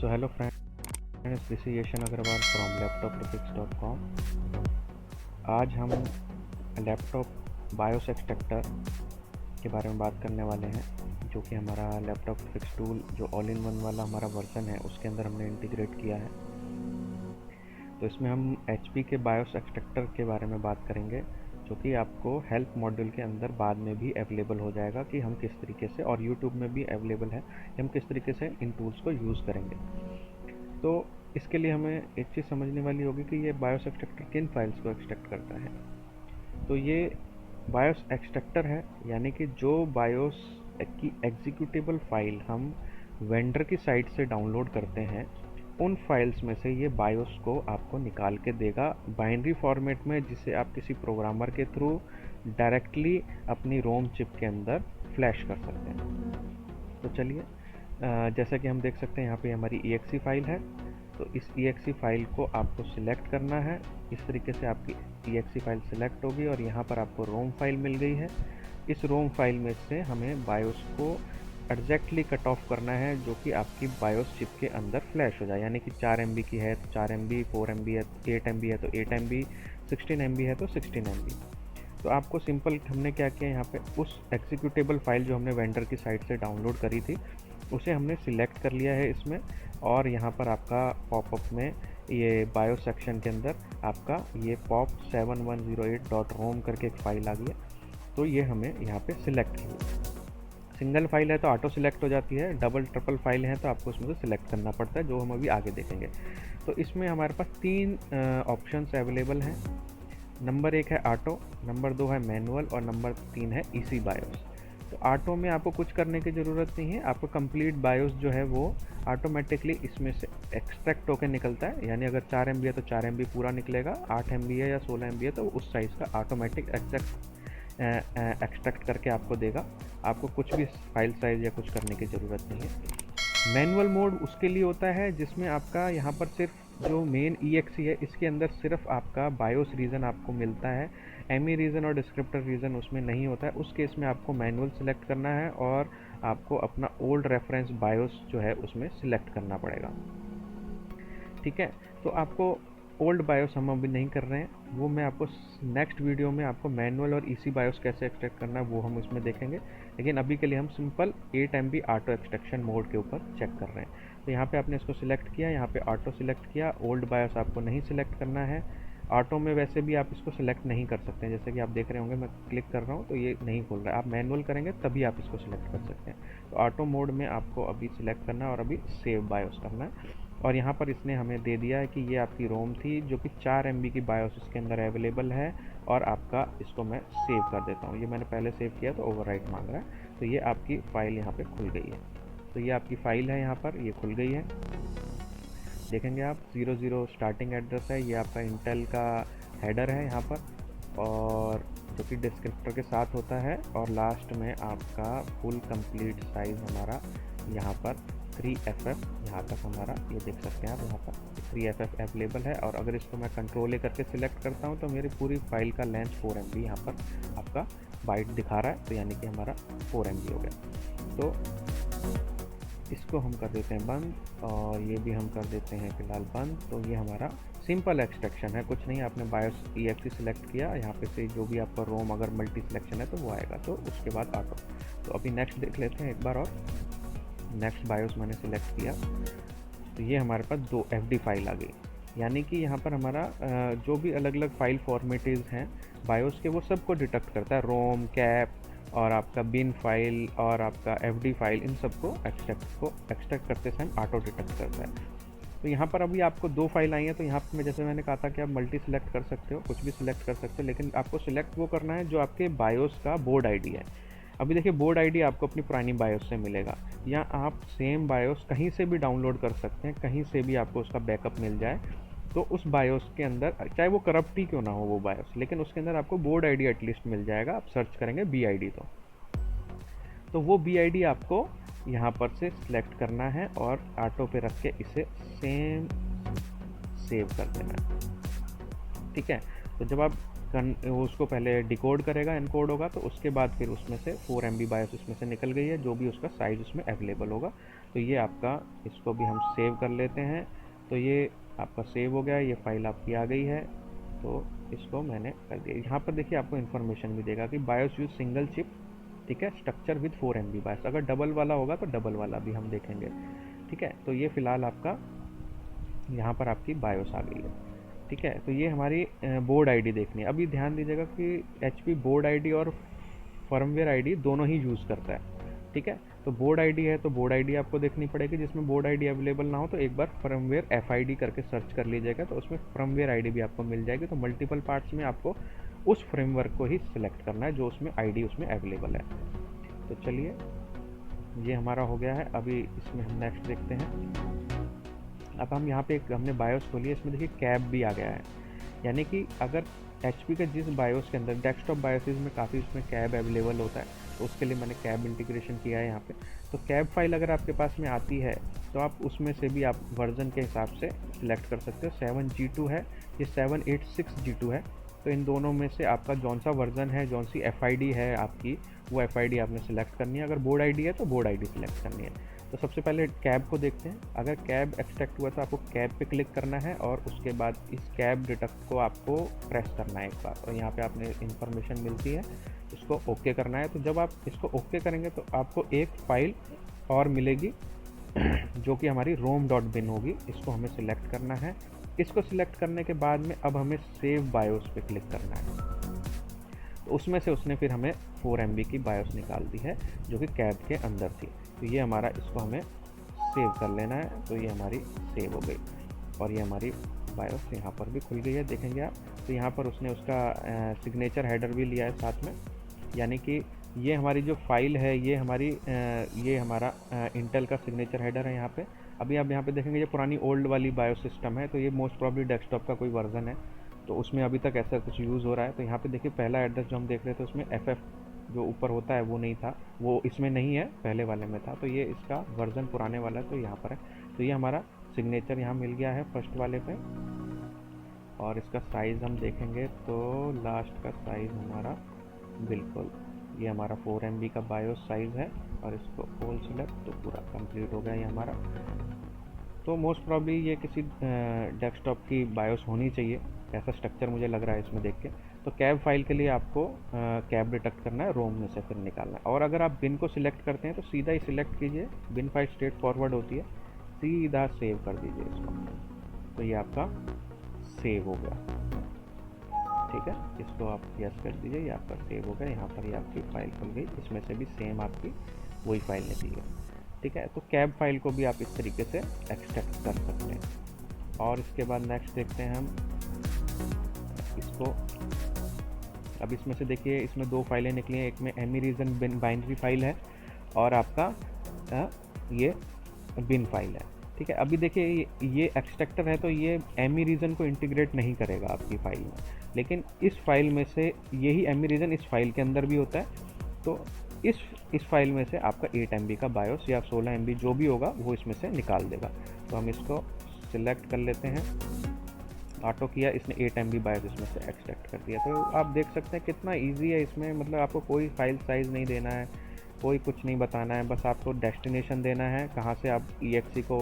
Hello friends, this is Yashan Agarwal from laptoprefix.com। आज हम laptop BIOS extractor के बारे में बात करने वाले हैं, जो कि हमारा लैपटॉप फिक्स टूल जो ऑल इन वन वाला हमारा वर्जन है उसके अंदर हमने इंटीग्रेट किया है। तो इसमें हम HP के बायोस एक्सट्रैक्टर के बारे में बात करेंगे, जो कि आपको हेल्प मॉड्यूल के अंदर बाद में भी अवेलेबल हो जाएगा कि हम किस तरीके से, और यूट्यूब में भी अवेलेबल है कि हम किस तरीके से इन टूल्स को यूज़ करेंगे। तो इसके लिए हमें एक चीज़ समझने वाली होगी कि ये बायोस एक्सट्रैक्टर किन फाइल्स को एक्सट्रैक्ट करता है। तो ये बायोस एक्सट्रैक्टर है, यानी कि जो बायोस की एग्जीक्यूटेबल फाइल हम वेंडर की साइट से डाउनलोड करते हैं, उन फाइल्स में से ये बायोस को आपको निकाल के देगा बाइनरी फॉर्मेट में, जिसे आप किसी प्रोग्रामर के थ्रू डायरेक्टली अपनी रोम चिप के अंदर फ्लैश कर सकते हैं। तो चलिए, जैसा कि हम देख सकते हैं यहाँ पे हमारी exe फाइल है। तो इस exe फाइल को आपको सिलेक्ट करना है। इस तरीके से आपकी exe फाइल सिलेक्ट होगी और यहाँ पर आपको रोम फाइल मिल गई है। इस रोम फाइल में से हमें बायोस को एग्जैक्टली कट ऑफ करना है, जो कि आपकी बायोस चिप के अंदर फ्लैश हो जाए। यानी कि 4 MB की है तो 4 MB, 4 MB है तो 8 MB है तो 8 MB, 16 MB है तो 16 MB। तो आपको सिंपल हमने क्या किया, यहाँ पे उस एग्जीक्यूटेबल फाइल जो हमने वेंडर की साइट से डाउनलोड करी थी उसे हमने सिलेक्ट कर लिया है इसमें, और यहाँ पर आपका पॉपअप में ये बायो सेक्शन के अंदर आपका ये pop7108.rom करके एक फ़ाइल आ गई है। तो ये हमें यहाँ पे सिलेक्ट की। सिंगल फाइल है तो ऑटो सिलेक्ट हो जाती है, डबल ट्रिपल फाइल है तो आपको उसमें से सिलेक्ट करना पड़ता है, जो हम अभी आगे देखेंगे। तो इसमें हमारे पास 3 ऑप्शंस अवेलेबल हैं। नंबर 1 है ऑटो, नंबर 2 है मैनुअल और नंबर 3 है EC बायोस। तो ऑटो में आपको कुछ करने की ज़रूरत नहीं है, आपको कंप्लीट बायोस जो है वो ऑटोमेटिकली इसमें से एक्सट्रैक्ट होकर निकलता है। यानी अगर 4 MB है तो 4 MB पूरा निकलेगा, 8 MB है या 16 MB है तो उस साइज़ का ऑटोमेटिक एक्सट्रैक्ट करके आपको देगा। आपको कुछ भी फाइल साइज़ या कुछ करने की ज़रूरत नहीं है। मैनुअल मोड उसके लिए होता है जिसमें आपका यहाँ पर सिर्फ जो मेन exe है इसके अंदर सिर्फ आपका बायोस रीज़न आपको मिलता है, ME रीज़न और डिस्क्रिप्टर रीज़न उसमें नहीं होता है। उस केस में आपको मैनुअल सिलेक्ट करना है और आपको अपना ओल्ड रेफरेंस बायोस जो है उसमें सिलेक्ट करना पड़ेगा। ठीक है, तो आपको ओल्ड बायोस हम अभी नहीं कर रहे हैं, वो मैं आपको नेक्स्ट वीडियो में आपको मैनुअल और EC बायोस कैसे एक्सट्रैक्ट करना है वो हम इसमें देखेंगे। लेकिन अभी के लिए हम simple 8 MB auto extraction mode के ऊपर चेक कर रहे हैं। तो यहाँ पे आपने इसको सिलेक्ट किया, यहाँ पे ऑटो सिलेक्ट किया, ओल्ड बायोस आपको नहीं सिलेक्ट करना है। ऑटो में वैसे भी आप इसको सिलेक्ट नहीं कर सकते हैं, जैसे कि आप देख रहे होंगे मैं क्लिक कर रहा हूँ तो ये नहीं खुल रहा है। आप मैनुअल करेंगे तभी आप इसको सिलेक्ट कर सकते हैं। तो ऑटो मोड में आपको अभी सिलेक्ट करना है और अभी सेव बायोस करना है। और यहाँ पर इसने हमें दे दिया है कि ये आपकी रोम थी, जो कि 4 MB की बायोस इसके अंदर अवेलेबल है। और आपका इसको मैं सेव कर देता हूँ, ये मैंने पहले सेव किया तो ओवरराइट मांग रहा है। तो ये आपकी फ़ाइल यहाँ पे खुल गई है। तो ये आपकी फ़ाइल है, यहाँ पर ये खुल गई है। देखेंगे आप 00 स्टार्टिंग एड्रेस है, ये आपका इंटेल का हेडर है यहाँ पर, और जो कि डिस्क्रिप्टर के साथ होता है। और लास्ट में आपका फुल कंप्लीट साइज़ हमारा यहाँ पर 3FF, यहाँ तक हमारा ये देख सकते हैं आप, यहाँ पर 3FF अवेलेबल है। और अगर इसको मैं कंट्रोल ए करके सिलेक्ट करता हूँ तो मेरी पूरी फाइल का लेंथ 4 MB यहाँ पर आपका बाइट दिखा रहा है। तो यानी कि हमारा 4 MB हो गया। तो इसको हम कर देते हैं बंद, और ये भी हम कर देते हैं फ़िलहाल बंद। तो ये हमारा सिंपल एक्सट्रैक्शन है, कुछ नहीं। आपने बायोस exe सिलेक्ट किया, यहाँ पे से जो भी आपका रोम अगर मल्टी सिलेक्शन है तो वो आएगा, तो उसके बाद ऑटो। तो अभी नेक्स्ट देख लेते हैं एक बार, और नेक्स्ट बायोस मैंने सिलेक्ट किया तो ये हमारे पास 2 FD फाइल आ गई। यानी कि यहाँ पर हमारा जो भी अलग अलग फाइल फॉर्मेटिव हैं बायोस के, वो सबको डिटेक्ट करता है। रोम, कैप और आपका बिन फाइल और आपका FD फाइल, इन सबको एक्सट्रैक्ट करते समय ऑटो डिटेक्ट करता है। तो यहाँ पर अभी आपको 2 फाइल आई हैं, तो यहाँ पर जैसे मैंने कहा था कि आप मल्टी सिलेक्ट कर सकते हो, कुछ भी सिलेक्ट कर सकते हो, लेकिन आपको सिलेक्ट वो करना है जो आपके बायोस का बोर्ड ID है। अभी देखिए, बोर्ड ID आपको अपनी पुरानी बायोस से मिलेगा, या आप सेम बायोस कहीं से भी डाउनलोड कर सकते हैं, कहीं से भी आपको उसका बैकअप मिल जाए। तो उस बायोस के अंदर, चाहे वो करप्ट ही क्यों ना हो वो बायोस, लेकिन उसके अंदर आपको बोर्ड ID एटलीस्ट मिल जाएगा। आप सर्च करेंगे BID तो वो BID आपको यहाँ पर से सिलेक्ट करना है और ऑटो पे रख के इसे सेव कर देना है। ठीक है, तो जब आप उसको पहले डिकोड करेगा, एनकोड होगा, तो उसके बाद फिर उसमें से 4 MB बायोस इसमें से निकल गई है, जो भी उसका साइज़ उसमें अवेलेबल होगा। तो ये आपका, इसको भी हम सेव कर लेते हैं। तो ये आपका सेव हो गया, ये फाइल आपकी आ गई है। तो इसको मैंने कर दिया। यहाँ पर देखिए आपको इन्फॉर्मेशन भी देगा कि बायोस यूज सिंगल चिप, ठीक है, स्ट्रक्चर विद 4 MB बायोस। अगर डबल वाला होगा तो डबल वाला भी हम देखेंगे, ठीक है। तो ये फ़िलहाल आपका यहाँ पर आपकी बायोस आ गई है, ठीक है। तो ये हमारी बोर्ड आईडी देखनी है। अभी ध्यान दीजिएगा कि HP बोर्ड आईडी और फर्मवेयर आईडी दोनों ही यूज़ करता है, ठीक है। तो बोर्ड आईडी है तो बोर्ड आईडी आपको देखनी पड़ेगी। जिसमें बोर्ड आईडी अवेलेबल ना हो तो एक बार फर्मवेयर FID करके सर्च कर लीजिएगा, तो उसमें फर्मवेयर आईडी भी आपको मिल जाएगी। तो मल्टीपल पार्ट्स में आपको उस फ्रेमवर्क को ही सिलेक्ट करना है जो उसमें आईडी उसमें अवेलेबल है। तो चलिए, ये हमारा हो गया है। अभी इसमें हम नेक्स्ट देखते हैं। अब हम यहाँ पे एक हमने बायोस खोली है, इसमें देखिए कैब भी आ गया है। यानी कि अगर HP के जिस बायोस के अंदर डेस्कटॉप बायोसिस में काफ़ी उसमें कैब अवेलेबल होता है, तो उसके लिए मैंने कैब इंटीग्रेशन किया है यहाँ पे। तो कैब फाइल अगर आपके पास में आती है तो आप उसमें से भी आप वर्जन के हिसाब से सिलेक्ट कर सकते हो। 7G2 है, ये 786G2 है। तो इन दोनों में से आपका जौन सा वर्जन है, जौन सी FID है आपकी, वो FID आपने सेलेक्ट करनी है। अगर बोर्ड आईडी है तो बोर्ड आईडी सेलेक्ट करनी है। तो सबसे पहले कैब को देखते हैं। अगर कैब एक्सट्रैक्ट हुआ तो आपको कैब पे क्लिक करना है और उसके बाद इस कैब डिटेक्ट को आपको प्रेस करना है एक बार, और यहाँ पे आपने इंफॉर्मेशन मिलती है, इसको ओके करना है। तो जब आप इसको ओके करेंगे तो आपको एक फ़ाइल और मिलेगी जो कि हमारी rom.bin होगी। इसको हमें सिलेक्ट करना है। इसको सिलेक्ट करने के बाद में अब हमें सेव बायोस पे क्लिक करना है। तो उसमें से उसने फिर हमें 4 MB की बायोस निकाल दी है जो कि कैब के अंदर थी। तो ये हमारा, इसको हमें सेव कर लेना है। तो ये हमारी सेव हो गई और ये हमारी बायोस यहाँ पर भी खुल गई है, देखेंगे आप। तो यहाँ पर उसने उसका सिग्नेचर हेडर भी लिया है साथ में। यानी कि ये हमारी जो फाइल है, ये हमारी ये हमारा इंटेल का सिग्नेचर हेडर है यहाँ पे। अभी आप यहाँ पे देखेंगे ये पुरानी ओल्ड वाली बायोस सिस्टम है, तो ये मोस्ट प्रॉब्ली डेस्कटॉप का कोई वर्जन है, तो उसमें अभी तक ऐसा कुछ यूज़ हो रहा है। तो यहाँ पे देखिए पहला एड्रेस जो हम देख रहे थे उसमें FF जो ऊपर होता है वो नहीं था, वो इसमें नहीं है, पहले वाले में था। तो ये इसका वर्जन पुराने वाला है, तो यहाँ पर है। तो ये हमारा सिग्नेचर यहाँ मिल गया है फर्स्ट वाले पे। और इसका साइज़ हम देखेंगे तो लास्ट का साइज़ हमारा बिल्कुल ये हमारा 4 MB का बायोस साइज़ है। और इसको ऑल सिलेक्ट, तो पूरा कंप्लीट हो गया ये हमारा। तो मोस्ट प्रॉब्ली ये किसी डेस्कटॉप की बायोस होनी चाहिए, ऐसा स्ट्रक्चर मुझे लग रहा है इसमें देख के। तो कैब फाइल के लिए आपको कैब डिटेक्ट करना है, रोम में से फिर निकालना है। और अगर आप बिन को सिलेक्ट करते हैं तो सीधा ही सिलेक्ट कीजिए, बिन फाइल स्ट्रेट फॉरवर्ड होती है, सीधा सेव कर दीजिए इसको। तो ये आपका सेव हो गया, ठीक है। इसको आप यस कर दीजिए, ये आपका सेव हो गया। यहाँ पर ही आपकी फ़ाइल खुल गई, इसमें से भी सेम आपकी वही फाइल निकली है, ठीक है। तो कैब फाइल को भी आप इस तरीके से एक्सट्रैक्ट कर सकते हैं। और इसके बाद नेक्स्ट देखते हैं हम इसको। अब इसमें से देखिए इसमें दो फाइलें निकली हैं, एक में एमी रीजन बाइनरी फाइल है और आपका ये बिन फाइल है, ठीक है। अभी देखिए ये एक्सट्रैक्टर है तो ये एमी रीजन को इंटीग्रेट नहीं करेगा आपकी फ़ाइल में, लेकिन इस फाइल में से यही एमी रीजन इस फाइल के अंदर भी होता है। तो इस फाइल में से आपका 8 MB का बायोस या 16 MB जो भी होगा वो इसमें से निकाल देगा। तो हम इसको सिलेक्ट कर लेते हैं, ऑटो किया, इसने 8 MB बायोस इसमें से एक्सट्रैक्ट कर दिया। तो आप देख सकते हैं कितना इजी है इसमें, मतलब आपको कोई फाइल साइज़ नहीं देना है, कोई कुछ नहीं बताना है, बस आपको डेस्टिनेशन देना है कहाँ से आप EXE को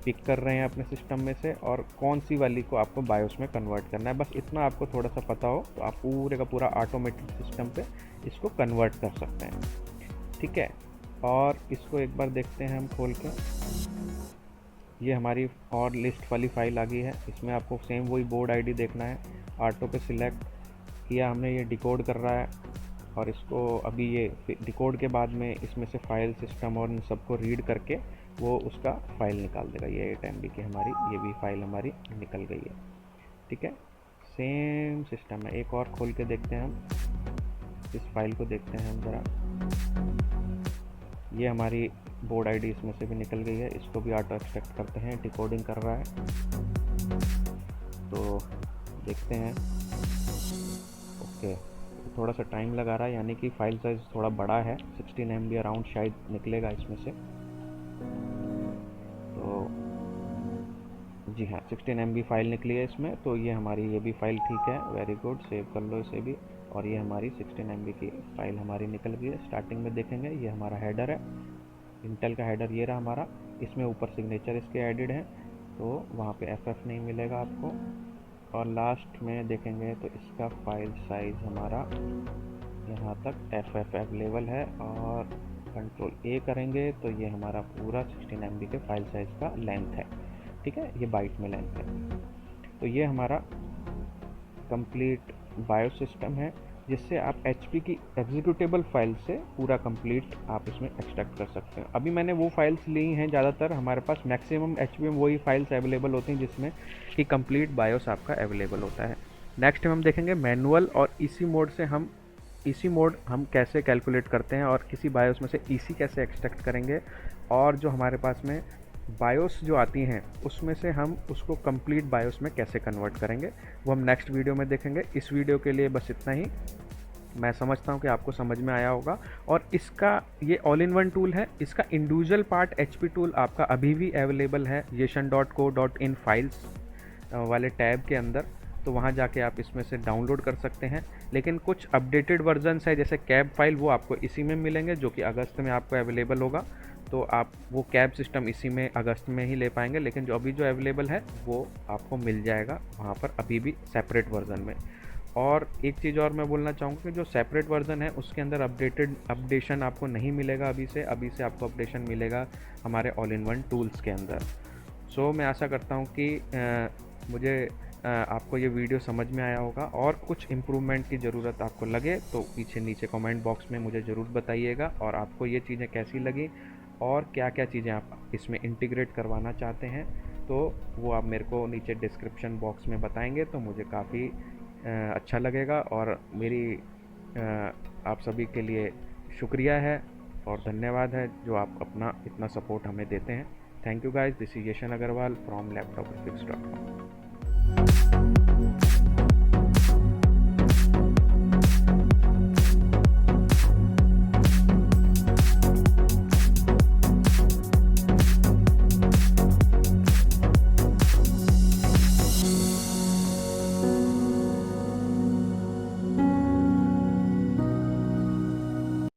पिक कर रहे हैं अपने सिस्टम में से और कौन सी वाली को आपको बायोस में कन्वर्ट करना है। बस इतना आपको थोड़ा सा पता हो तो आप पूरे का पूरा ऑटोमेटिक सिस्टम पे इसको कन्वर्ट कर सकते हैं, ठीक है। और इसको एक बार देखते हैं हम खोल के। ये हमारी और लिस्ट वाली फाइल आ गई है, इसमें आपको सेम वही बोर्ड आईडी देखना है। ऑटो पे सिलेक्ट किया हमने, ये डिकोड कर रहा है और इसको अभी ये डिकोड के बाद में इसमें से फाइल सिस्टम और इन सबको रीड करके वो उसका फ़ाइल निकाल देगा। ये 8 MB की हमारी ये भी फाइल हमारी निकल गई है, ठीक है। सेम सिस्टम है, एक और खोल के देखते हैं हम, इस फाइल को देखते हैं हम ज़रा। ये हमारी बोर्ड आईडी इसमें से भी निकल गई है, इसको भी ऑटो एक्सट्रैक्ट करते हैं, डिकोडिंग कर रहा है तो देखते हैं। ओके, थोड़ा सा टाइम लगा रहा है, यानी कि फ़ाइल साइज़ थोड़ा बड़ा है, 16 MB अराउंड शायद निकलेगा इसमें से। तो जी हाँ, 16 MB फाइल निकली है इसमें। तो ये हमारी ये भी फाइल ठीक है, वेरी गुड, सेव कर लो इसे भी। और ये हमारी 16 MB की फाइल हमारी निकल गई है। स्टार्टिंग में देखेंगे ये हमारा हेडर है, इंटेल का हेडर ये रहा हमारा। इसमें ऊपर सिग्नेचर इसके एडिड है, तो वहाँ पे FF नहीं मिलेगा आपको। और लास्ट में देखेंगे तो इसका फाइल साइज़ हमारा यहाँ तक FF अवेलेबल है। और कंट्रोल A करेंगे तो ये हमारा पूरा 16 MB के फाइल साइज़ का लेंथ है, ठीक है, ये बाइट में लेंथ है। तो ये हमारा कंप्लीट बायोस सिस्टम है, जिससे आप HP की एग्जीक्यूटेबल फाइल से पूरा कंप्लीट आप इसमें एक्सट्रैक्ट कर सकते हैं। अभी मैंने वो फाइल्स ली हैं, ज़्यादातर हमारे पास मैक्सिमम HP में वही फाइल्स अवेलेबल होती हैं जिसमें कि कंप्लीट बायोस आपका अवेलेबल होता है। नेक्स्ट हम देखेंगे मैनुअल और इसी मोड हम कैसे कैलकुलेट करते हैं और किसी बायोस में से इसी कैसे एक्सट्रैक्ट करेंगे। और जो हमारे पास में बायोस जो आती हैं उसमें से हम उसको कंप्लीट बायोस में कैसे कन्वर्ट करेंगे, वो हम नेक्स्ट वीडियो में देखेंगे। इस वीडियो के लिए बस इतना ही। मैं समझता हूँ कि आपको समझ में आया होगा। और इसका ये ऑल इन वन टूल है। इसका इंडिविजुअल पार्ट HP टूल आपका अभी भी अवेलेबल है yeshan.co.in फाइल्स वाले टैब के अंदर, तो वहाँ जाके आप इसमें से डाउनलोड कर सकते हैं। लेकिन कुछ अपडेटेड वर्जन्स है जैसे कैब फाइल, वो आपको इसी में मिलेंगे, जो कि अगस्त में आपको अवेलेबल होगा। तो आप वो कैब सिस्टम इसी में अगस्त में ही ले पाएंगे। लेकिन जो अभी जो अवेलेबल है वो आपको मिल जाएगा वहाँ पर अभी भी सेपरेट वर्जन में। और एक चीज़ और मैं बोलना चाहूँगा कि जो सेपरेट वर्जन है उसके अंदर अपडेशन आपको नहीं मिलेगा अभी से आपको अपडेशन मिलेगा हमारे ऑल इन वन टूल्स के अंदर। सो मैं आशा करता हूँ कि आपको ये वीडियो समझ में आया होगा। और कुछ इम्प्रूवमेंट की ज़रूरत आपको लगे तो पीछे नीचे कमेंट बॉक्स में मुझे ज़रूर बताइएगा। और आपको ये चीज़ें कैसी लगी और क्या क्या चीज़ें आप इसमें इंटीग्रेट करवाना चाहते हैं, तो वो आप मेरे को नीचे डिस्क्रिप्शन बॉक्स में बताएंगे तो मुझे काफ़ी अच्छा लगेगा। और मेरी आप सभी के लिए शुक्रिया है और धन्यवाद है जो आप अपना इतना सपोर्ट हमें देते हैं। Thank you guys, this is Yeshan Agarwal from laptopgraphics.com।